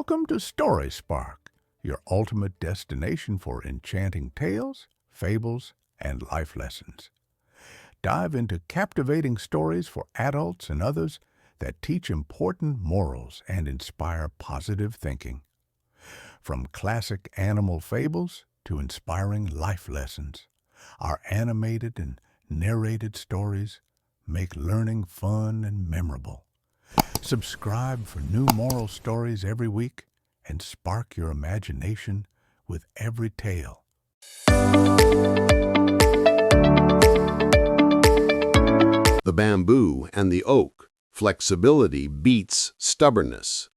Welcome to Story Spark, your ultimate destination for enchanting tales, fables, and life lessons. Dive into captivating stories for adults and others that teach important morals and inspire positive thinking. From classic animal fables to inspiring life lessons, our animated and narrated stories make learning fun and memorable. Subscribe for new moral stories every week and spark your imagination with every tale. The bamboo and the oak. Flexibility beats stubbornness.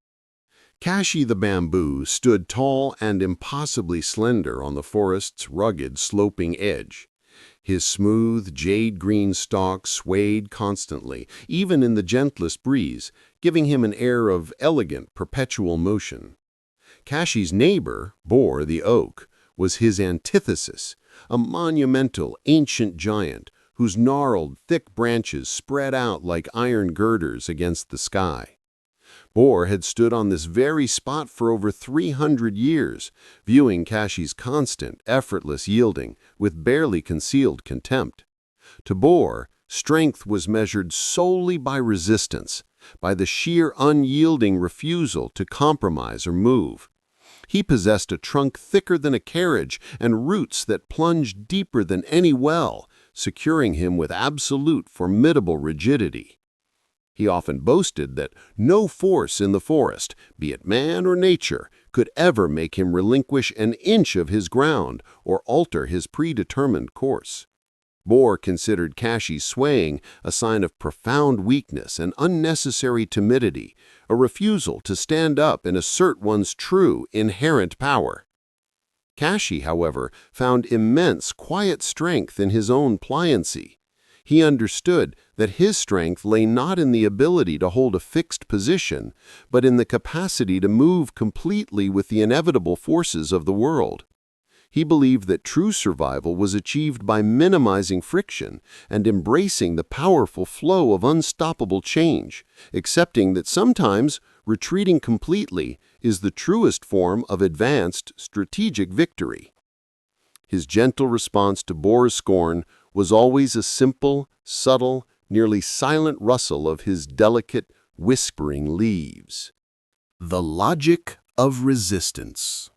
Kashi the bamboo stood tall and impossibly slender on the forest's rugged, sloping edge. His smooth, jade-green stalk swayed constantly, even in the gentlest breeze, giving him an air of elegant, perpetual motion. Kashi's neighbor, Boar the oak, was his antithesis, a monumental, ancient giant whose gnarled, thick branches spread out like iron girders against the sky. Boar had stood on this very spot for over 300 years, viewing Kashi's constant, effortless yielding with barely concealed contempt. To Boar, strength was measured solely by resistance, by the sheer unyielding refusal to compromise or move. He possessed a trunk thicker than a carriage and roots that plunged deeper than any well, securing him with absolute formidable rigidity. He often boasted that no force in the forest, be it man or nature, could ever make him relinquish an inch of his ground or alter his predetermined course. Boar considered Kashi's swaying a sign of profound weakness and unnecessary timidity, a refusal to stand up and assert one's true, inherent power. Kashi, however, found immense quiet strength in his own pliancy. He understood that his strength lay not in the ability to hold a fixed position, but in the capacity to move completely with the inevitable forces of the world. He believed that true survival was achieved by minimizing friction and embracing the powerful flow of unstoppable change, accepting that sometimes retreating completely is the truest form of advanced strategic victory. His gentle response to Boar's scorn was always a simple, subtle, nearly silent rustle of his delicate, whispering leaves. The logic of resistance.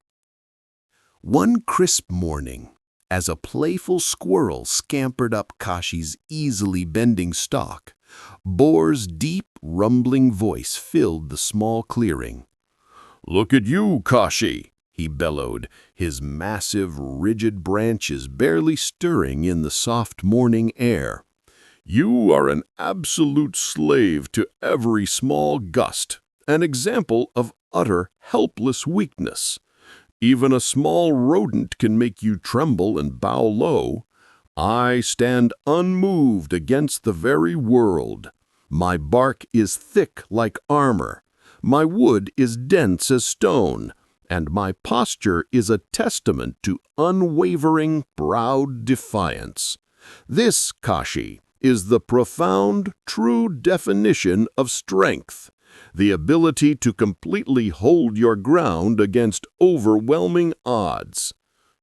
One crisp morning, as a playful squirrel scampered up Kashi's easily bending stalk, Boar's deep, rumbling voice filled the small clearing. "Look at you, Kashi!" he bellowed, his massive, rigid branches barely stirring in the soft morning air. "You are an absolute slave to every small gust, an example of utter, helpless weakness. Even a small rodent can make you tremble and bow low. I stand unmoved against the very world. My bark is thick like armor. My wood is dense as stone. And my posture is a testament to unwavering, proud defiance. This, Kashi, is the profound, true definition of strength, the ability to completely hold your ground against overwhelming odds.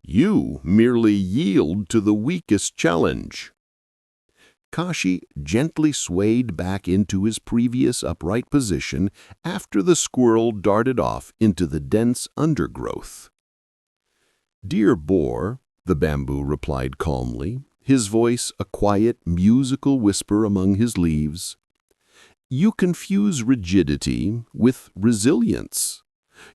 You merely yield to the weakest challenge." Kashi gently swayed back into his previous upright position after the squirrel darted off into the dense undergrowth. "Dear Boar," the bamboo replied calmly, his voice a quiet, musical whisper among his leaves, "you confuse rigidity with resilience.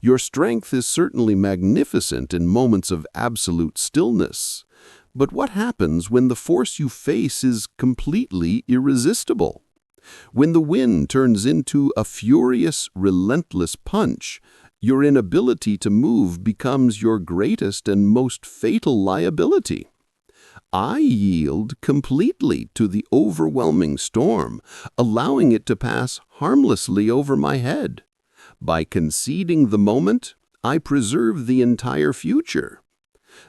Your strength is certainly magnificent in moments of absolute stillness. But what happens when the force you face is completely irresistible? When the wind turns into a furious, relentless punch, your inability to move becomes your greatest and most fatal liability. I yield completely to the overwhelming storm, allowing it to pass harmlessly over my head. By conceding the moment, I preserve the entire future.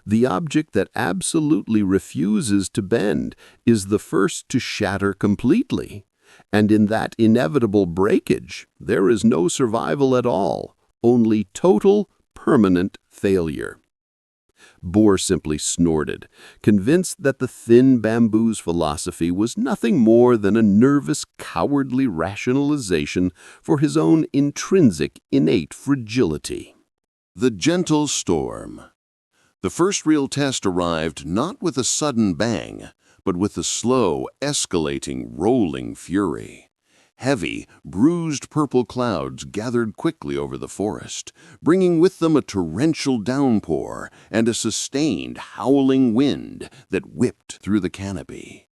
The object that absolutely refuses to bend is the first to shatter completely, and in that inevitable breakage, there is no survival at all, only total, permanent failure. Bohr simply snorted, convinced that the thin bamboo's philosophy was nothing more than a nervous, cowardly rationalization for his own intrinsic, innate fragility. The gentle storm. The first real test arrived not with a sudden bang, but with a slow, escalating, rolling fury. Heavy, bruised purple clouds gathered quickly over the forest, bringing with them a torrential downpour and a sustained, howling wind that whipped through the canopy.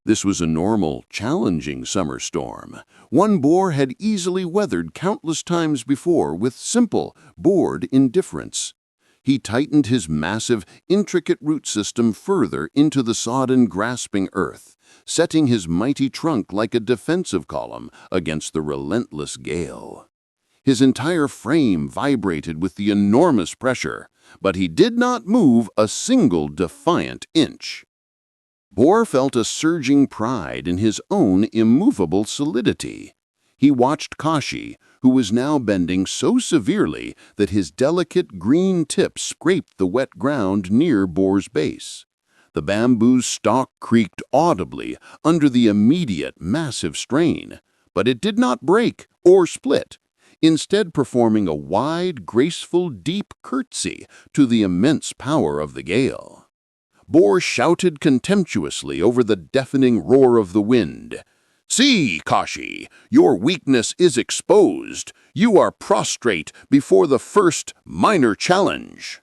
This was a normal, challenging summer storm, one Bohr had easily weathered countless times before with simple, bored indifference. He tightened his massive, intricate root system further into the sodden, grasping earth, setting his mighty trunk like a defensive column against the relentless gale. His entire frame vibrated with the enormous pressure, but he did not move a single defiant inch. Bohr felt a surging pride in his own immovable solidity. He watched Kashi, who was now bending so severely that his delicate green tip scraped the wet ground near Bohr's base. The bamboo's stalk creaked audibly under the immediate massive strain, but it did not break or split, instead performing a wide, graceful, deep curtsy to the immense power of the gale. Bohr shouted contemptuously over the deafening roar of the wind. "See, Kashi, your weakness is exposed. You are prostrate before the first minor challenge."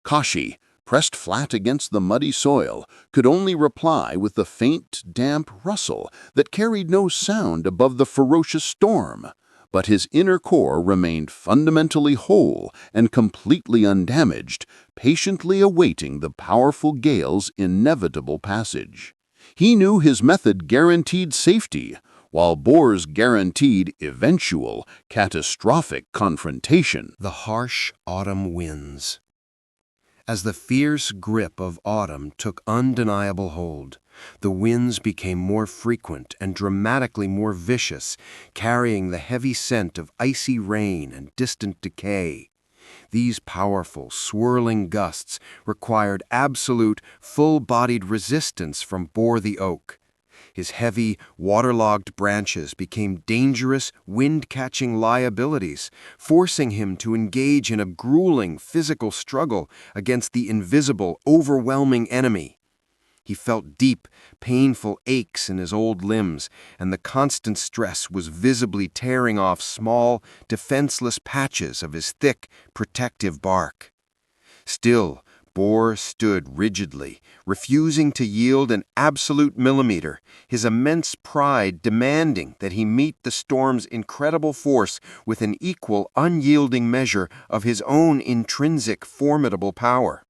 Kashi, pressed flat against the muddy soil, could only reply with the faint, damp rustle that carried no sound above the ferocious storm. But his inner core remained fundamentally whole and completely undamaged, patiently awaiting the powerful gale's inevitable passage. He knew his method guaranteed safety, while Bohr's guaranteed eventual, catastrophic confrontation. The harsh autumn winds. As the fierce grip of autumn took undeniable hold, the winds became more frequent and dramatically more vicious, carrying the heavy scent of icy rain and distant decay. These powerful, swirling gusts required absolute, full-bodied resistance from Bohr the oak. His heavy, waterlogged branches became dangerous, wind-catching liabilities, forcing him to engage in a grueling physical struggle against the invisible, overwhelming enemy. He felt deep, painful aches in his old limbs, and the constant stress was visibly tearing off small, defenseless patches of his thick, protective bark. Still, Bohr stood rigidly, refusing to yield an absolute millimeter, his immense pride demanding that he meet the storm's incredible force with an equal, unyielding measure of his own intrinsic, formidable power.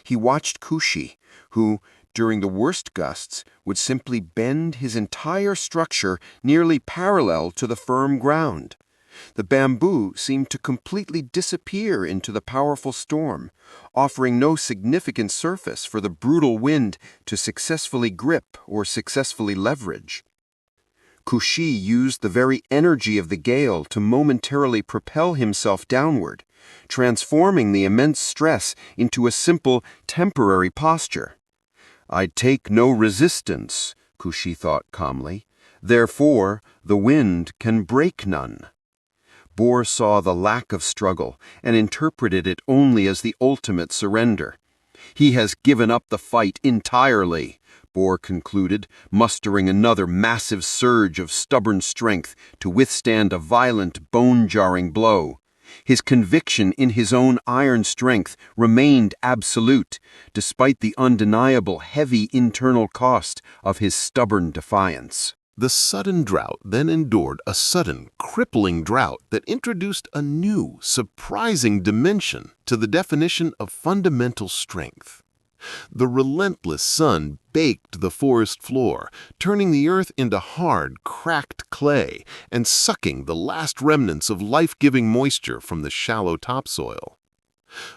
He watched Kashi, who, during the worst gusts, would simply bend his entire structure nearly parallel to the firm ground. The bamboo seemed to completely disappear into the powerful storm, offering no significant surface for the brutal wind to successfully grip or successfully leverage. Kashi used the very energy of the gale to momentarily propel himself downward, transforming the immense stress into a simple, temporary posture. "I take no resistance," Kashi thought calmly. "Therefore, the wind can break none." Bohr saw the lack of struggle and interpreted it only as the ultimate surrender. "He has given up the fight entirely," Bohr concluded, mustering another massive surge of stubborn strength to withstand a violent, bone-jarring blow. His conviction in his own iron strength remained absolute, despite the undeniable heavy internal cost of his stubborn defiance. The sudden drought then endured a sudden, crippling drought that introduced a new, surprising dimension to the definition of fundamental strength. The relentless sun baked the forest floor, turning the earth into hard, cracked clay and sucking the last remnants of life-giving moisture from the shallow topsoil.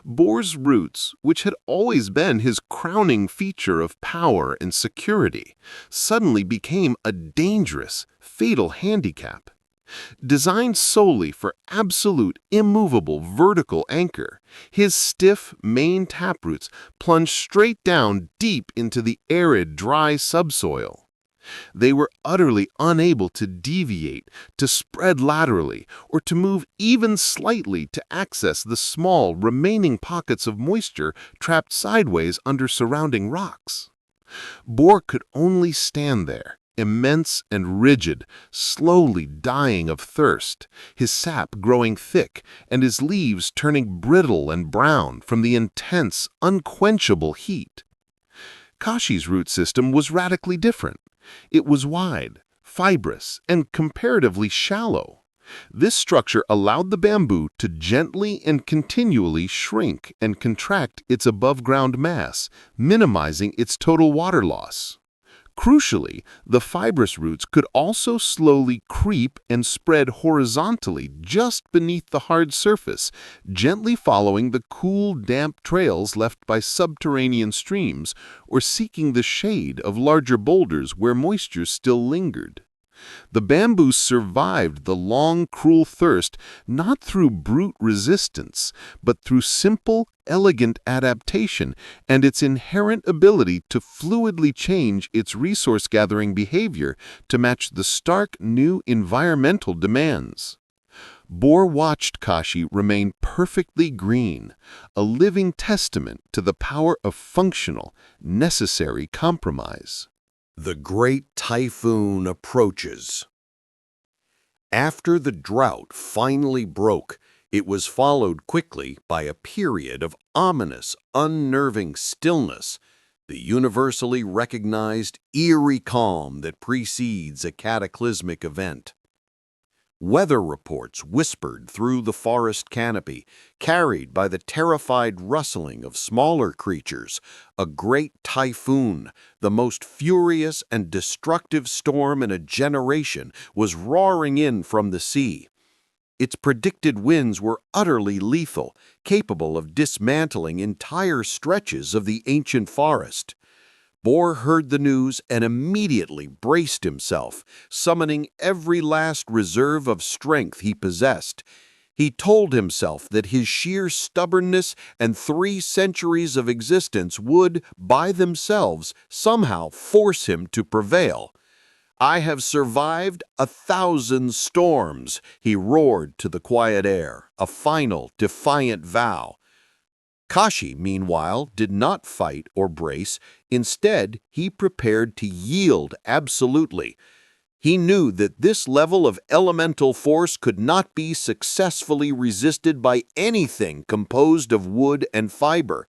Bohr's roots, which had always been his crowning feature of power and security, suddenly became a dangerous, fatal handicap. Designed solely for absolute immovable vertical anchor, his stiff main taproots plunged straight down deep into the arid, dry subsoil. They were utterly unable to deviate, to spread laterally, or to move even slightly to access the small remaining pockets of moisture trapped sideways under surrounding rocks. Bohr could only stand there, immense and rigid, slowly dying of thirst, his sap growing thick and his leaves turning brittle and brown from the intense, unquenchable heat. Kashi's root system was radically different. It was wide, fibrous, and comparatively shallow. This structure allowed the bamboo to gently and continually shrink and contract its above-ground mass, minimizing its total water loss. Crucially, the fibrous roots could also slowly creep and spread horizontally just beneath the hard surface, gently following the cool, damp trails left by subterranean streams or seeking the shade of larger boulders where moisture still lingered. The bamboo survived the long, cruel thirst not through brute resistance, but through simple, elegant adaptation and its inherent ability to fluidly change its resource-gathering behavior to match the stark new environmental demands. Bohr watched Kashi remain perfectly green, a living testament to the power of functional, necessary compromise. The Great Typhoon approaches. After the drought finally broke, it was followed quickly by a period of ominous, unnerving stillness, the universally recognized eerie calm that precedes a cataclysmic event. Weather reports whispered through the forest canopy, carried by the terrified rustling of smaller creatures. A great typhoon, the most furious and destructive storm in a generation, was roaring in from the sea. Its predicted winds were utterly lethal, capable of dismantling entire stretches of the ancient forest. Bohr heard the news and immediately braced himself, summoning every last reserve of strength he possessed. He told himself that his sheer stubbornness and 3 centuries of existence would, by themselves, somehow force him to prevail. "I have survived 1,000 storms," he roared to the quiet air, a final, defiant vow. Kashi, meanwhile, did not fight or brace. Instead, he prepared to yield absolutely. He knew that this level of elemental force could not be successfully resisted by anything composed of wood and fiber.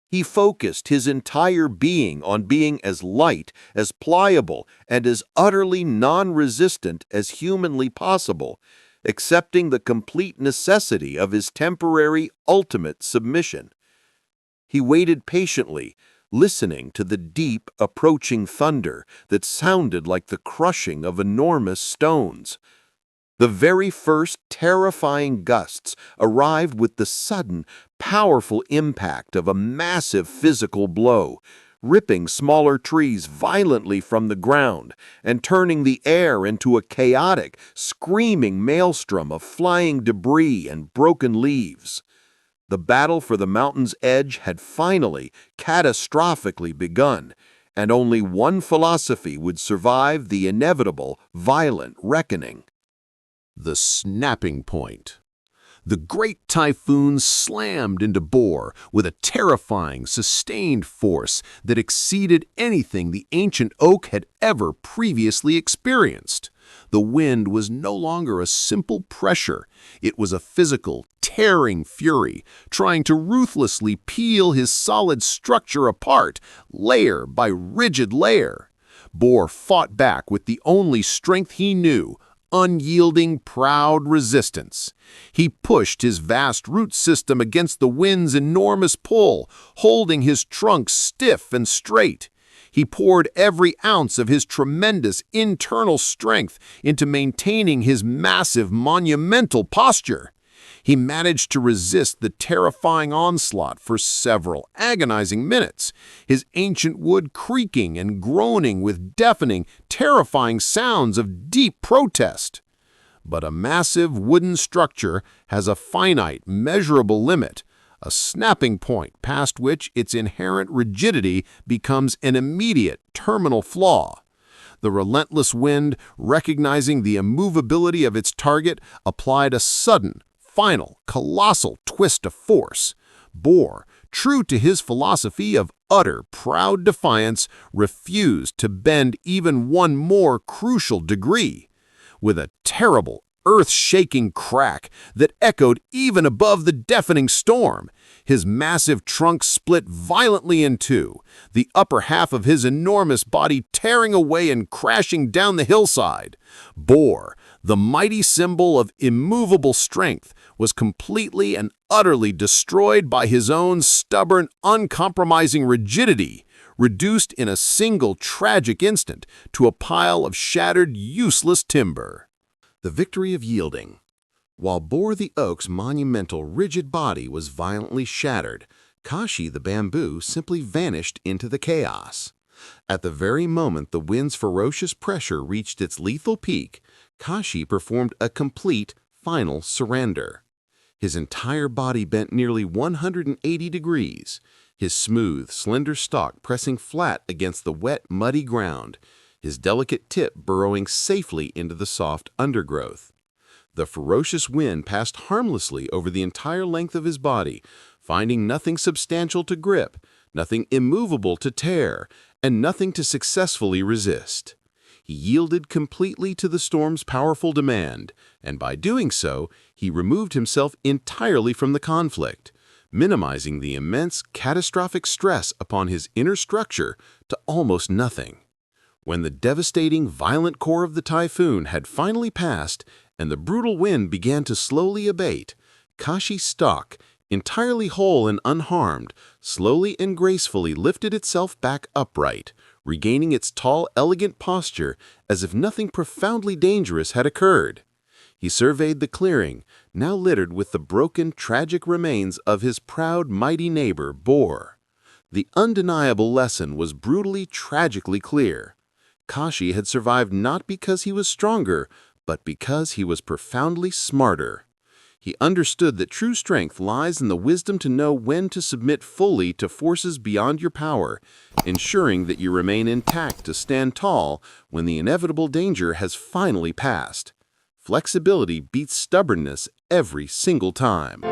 He focused his entire being on being as light, as pliable, and as utterly non-resistant as humanly possible, accepting the complete necessity of his temporary, ultimate submission. He waited patiently, listening to the deep, approaching thunder that sounded like the crushing of enormous stones. The very first terrifying gusts arrived with the sudden, powerful impact of a massive physical blow, ripping smaller trees violently from the ground and turning the air into a chaotic, screaming maelstrom of flying debris and broken leaves. The battle for the mountain's edge had finally, catastrophically begun, and only one philosophy would survive the inevitable, violent reckoning. The snapping point. The great typhoon slammed into Bohr with a terrifying, sustained force that exceeded anything the ancient oak had ever previously experienced. The wind was no longer a simple pressure. It was a physical, tearing fury, trying to ruthlessly peel his solid structure apart, layer by rigid layer. Bohr fought back with the only strength he knew, unyielding, proud resistance. He pushed his vast root system against the wind's enormous pull, holding his trunk stiff and straight. He poured every ounce of his tremendous internal strength into maintaining his massive, monumental posture. He managed to resist the terrifying onslaught for several agonizing minutes, his ancient wood creaking and groaning with deafening, terrifying sounds of deep protest. But a massive wooden structure has a finite, measurable limit, a snapping point past which its inherent rigidity becomes an immediate, terminal flaw. The relentless wind, recognizing the immovability of its target, applied a sudden, final, colossal twist of force. Bohr, true to his philosophy of utter, proud defiance, refused to bend even one more crucial degree. With a terrible, earth-shaking crack that echoed even above the deafening storm, his massive trunk split violently in two, the upper half of his enormous body tearing away and crashing down the hillside. Bohr, the mighty symbol of immovable strength, was completely and utterly destroyed by his own stubborn, uncompromising rigidity, reduced in a single tragic instant to a pile of shattered, useless timber. The victory of yielding. While Bohr the oak's monumental, rigid body was violently shattered, Kashi the bamboo simply vanished into the chaos. At the very moment the wind's ferocious pressure reached its lethal peak, Kashi performed a complete, final surrender. His entire body bent nearly 180 degrees, his smooth, slender stalk pressing flat against the wet, muddy ground, his delicate tip burrowing safely into the soft undergrowth. The ferocious wind passed harmlessly over the entire length of his body, finding nothing substantial to grip, nothing immovable to tear, and nothing to successfully resist. He yielded completely to the storm's powerful demand, and by doing so, he removed himself entirely from the conflict, minimizing the immense, catastrophic stress upon his inner structure to almost nothing. When the devastating, violent core of the typhoon had finally passed and the brutal wind began to slowly abate, Kashi's stalk, entirely whole and unharmed, slowly and gracefully lifted itself back upright, regaining its tall, elegant posture as if nothing profoundly dangerous had occurred. He surveyed the clearing, now littered with the broken, tragic remains of his proud, mighty neighbor, Bohr. The undeniable lesson was brutally, tragically clear. Kashi had survived not because he was stronger, but because he was profoundly smarter. He understood that true strength lies in the wisdom to know when to submit fully to forces beyond your power, ensuring that you remain intact to stand tall when the inevitable danger has finally passed. Flexibility beats stubbornness every single time.